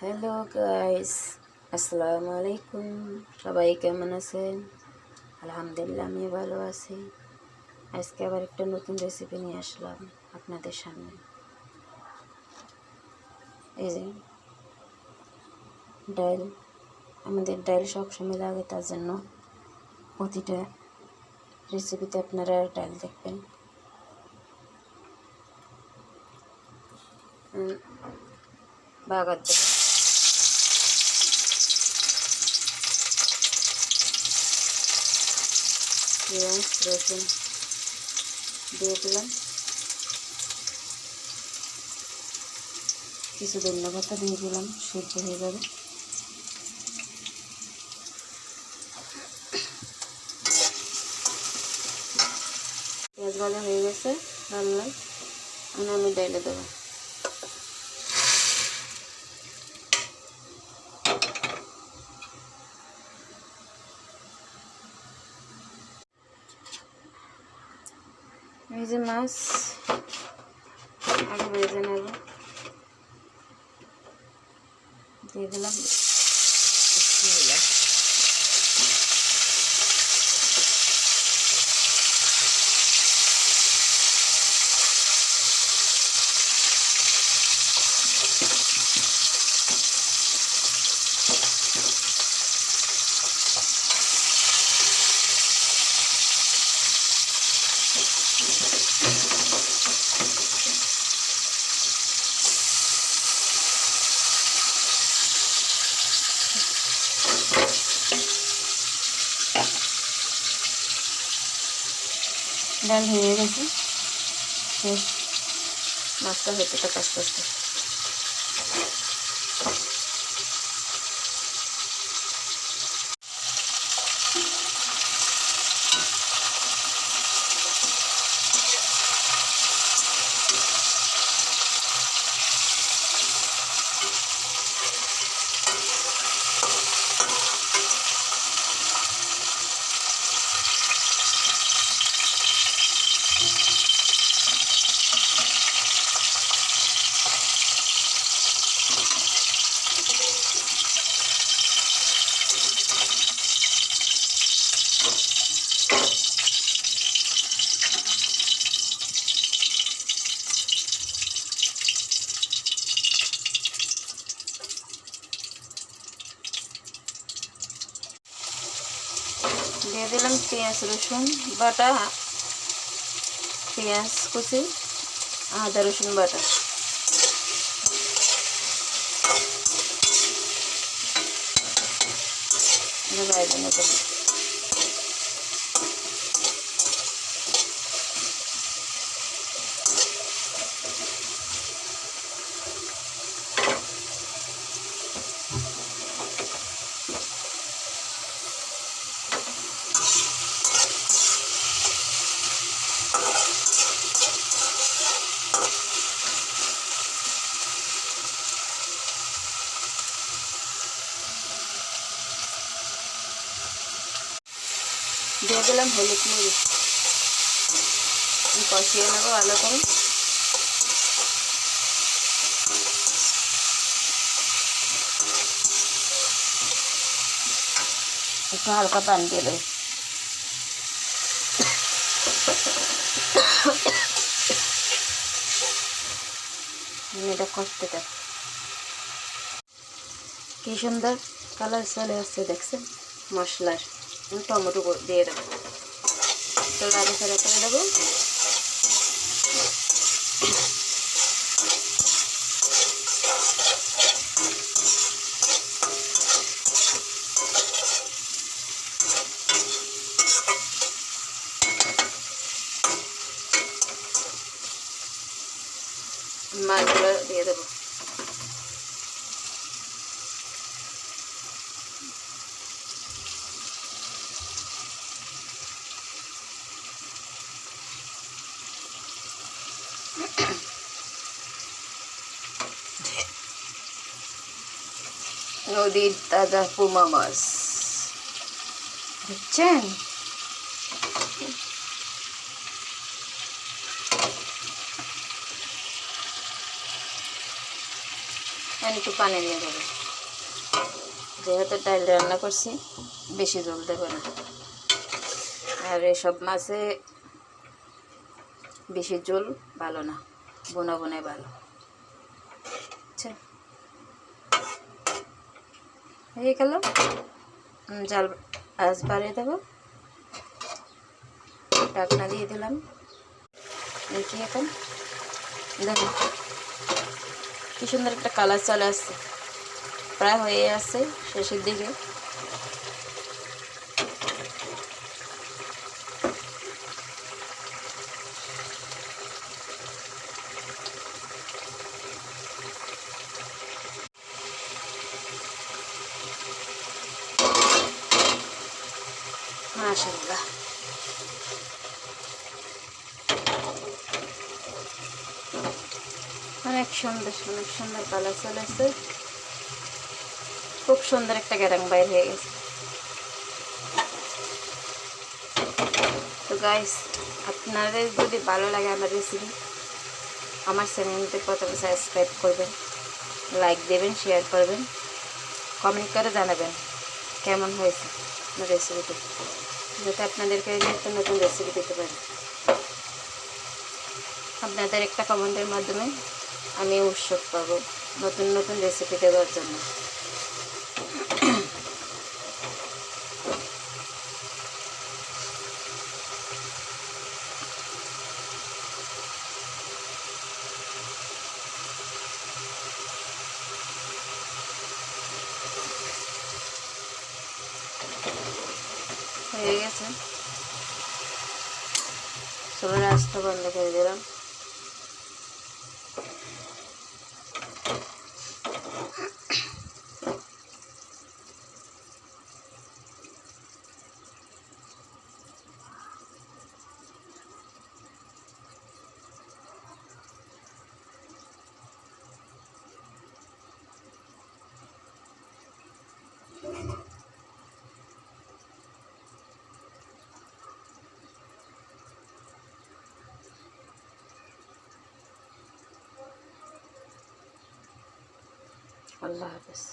Hello guys, আসসালামু আলাইকুম। সবাই কেমন আছেন? আলহামদুলিল্লাহ, আমি ভালো আছি। আজকে আবার একটা নতুন রেসিপি নিয়ে আসলাম আপনাদের সামনে। এই যে ডাল, আমাদের ডাল সবসময় লাগে, তার জন্য প্রতিটা রেসিপিতে আপনারা ডাল দেখবেন। বাগার দেবেন, পেঁয়াজ রসুন দিয়ে দিলাম, কিছু ধনিয়া পাতা দিয়ে দিলাম, সিদ্ধ হয়ে যাবে। পেঁয়াজ ভাজা হয়ে গেছে, লাল লাল। এখন আমি ডাইলে দেবো। এই যে মাছ আগে ভেজে নেব, দিয়ে দিলাম। ডাল হয়ে গেছে, শেষ। মাছটা হতে থাক আস্তে আস্তে। দিয়ে দিলাম পেঁয়াজ রসুন বাটা, পেঁয়াজ কুচি, আদা রসুন বাটা। বাইরে নেব। দিয়ে দিলাম হলুদ মরিচ, কষিয়ে নেবো ভালো করে। একটু হালকা পানি দিয়ে দেবো। এটা কষতে থাক। কি সুন্দর কালার চলে আসছে, দেখছেন মশলার। টমেটো দিয়ে দেবো, তো নাড়াচাড়া করে দেবো। মাছগুলো দিয়ে দেবো। নদীর তাজা পুমা মাছ, বুঝছেন? একটু পানি নিয়ে দেবো, যেহেতু ডাল রান্না করছি বেশি জল দেবো না। আর এসব মাছে বেশি ঝোল ভালো না, বোনা বোনাই ভালো। আচ্ছা, হয়ে গেল। জাল আঁচ বাড়িয়ে দেবো, ঢাকনা দিয়ে দিলাম। দেখি এখন দেখুন কি সুন্দর একটা কালার চলে আসছে, প্রায় হয়ে আসছে শেষের দিকে। মাশাআল্লাহ, অনেক সুন্দর অনেক সুন্দর কালার চলে আসছে, খুব সুন্দর একটা গ্যারাং বাইর হয়ে গেছে। তো গাইস, আপনাদের যদি ভালো লাগে আমার রেসিপি, আমার চ্যানেলটি প্রথমে সাবস্ক্রাইব করবেন, লাইক দেবেন, শেয়ার করবেন, কমেন্ট করে জানাবেন কেমন হয়েছে আমার রেসিপিটি, যাতে আপনাদেরকে একটা নতুন রেসিপি দিতে পারি। আপনাদের একটা কমেন্টের মাধ্যমে আমি উৎসাহ পাবো নতুন নতুন রেসিপি দেওয়ার জন্য। হয়ে গেছে, চুলার আঁচটা বন্ধ করে দিলাম। আল্লাহ হাফেজ।